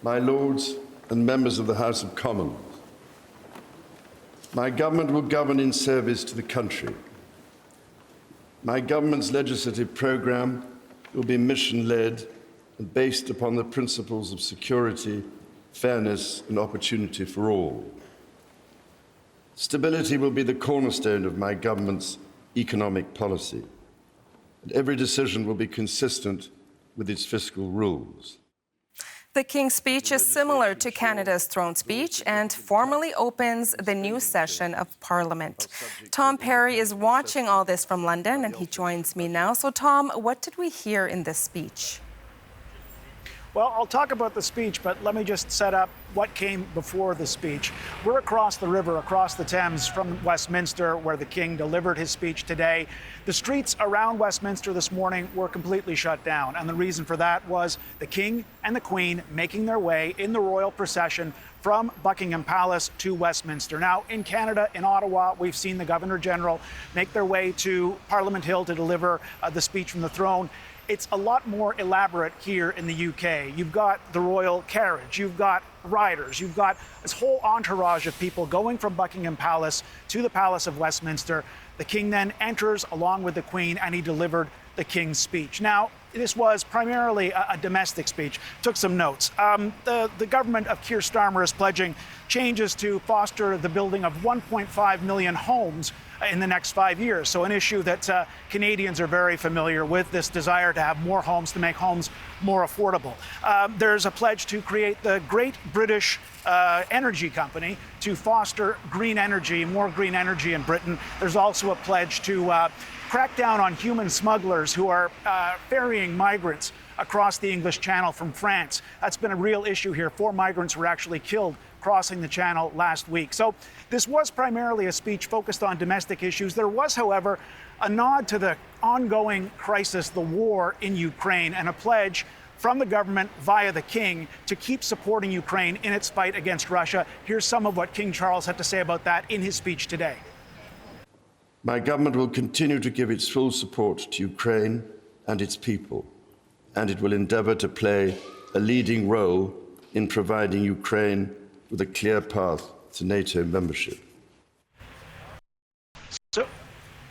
My Lords and members of the House of Commons, my government will govern in service to the country. My government's legislative programme will be mission-led and based upon the principles of security, fairness and opportunity for all. Stability will be the cornerstone of my government's economic policy, and every decision will be consistent with its fiscal rules. The King's speech is similar to Canada's throne speech and formally opens the new session of Parliament. Tom Perry is watching all this from London, and he joins me now. So, Tom, what did we hear in this speech? Well, I'll talk about the speech, but let me just set up what came before the speech. We're across the river, across the Thames from Westminster, where the King delivered his speech today. The streets around Westminster this morning were completely shut down, and the reason for that was the King and the Queen making their way in the royal procession from Buckingham Palace to Westminster. Now, in Canada, in Ottawa, we've seen the Governor-General make their way to Parliament Hill to deliver the speech from the throne. It's a lot more elaborate here in the UK. You've got the royal carriage, you've got riders, you've got this whole entourage of people going from Buckingham Palace to the Palace of Westminster. The King then enters along with the Queen, and he delivered the King's speech. Now, this was primarily a domestic speech. Took some notes. The government of Keir Starmer is pledging changes to foster the building of 1.5 million homes in the next 5 years. So an issue that Canadians are very familiar with, this desire to have more homes, to make homes more affordable. There's a pledge to create the Great British Energy Company to foster green energy, more green energy in Britain. There's also a pledge to crack down on human smugglers who are ferrying migrants across the English Channel from France. That's been a real issue here. 4 migrants were actually killed crossing the Channel last week. So this was primarily a speech focused on domestic issues. There was, however, a nod to the ongoing crisis, the war in Ukraine, and a pledge from the government via the King to keep supporting Ukraine in its fight against Russia. Here's some of what King Charles had to say about that in his speech today. My government will continue to give its full support to Ukraine and its people, and it will endeavour to play a leading role in providing Ukraine with a clear path to NATO membership.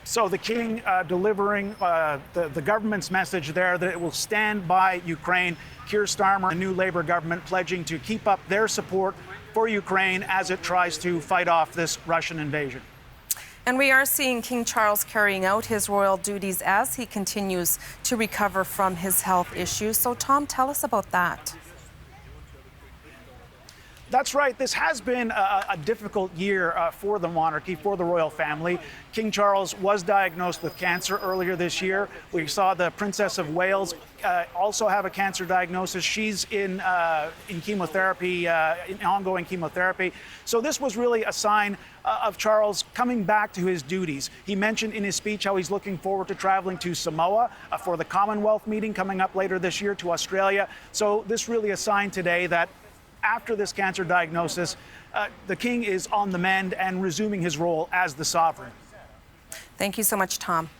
So the King delivering the government's message there that it will stand by Ukraine. Keir Starmer, the new Labour government, pledging to keep up their support for Ukraine as it tries to fight off this Russian invasion. And we are seeing King Charles carrying out his royal duties as he continues to recover from his health issues. So, Tom, tell us about that. That's right. This has been a difficult year for the monarchy, for the royal family. King Charles was diagnosed with cancer earlier this year. We saw the Princess of Wales also have a cancer diagnosis. She's in chemotherapy, in ongoing chemotherapy. So this was really a sign of Charles coming back to his duties. He mentioned in his speech how he's looking forward to traveling to Samoa for the Commonwealth meeting coming up later this year, to Australia. So this really a sign today that after this cancer diagnosis, the King is on the mend and resuming his role as the sovereign. Thank you so much, Tom.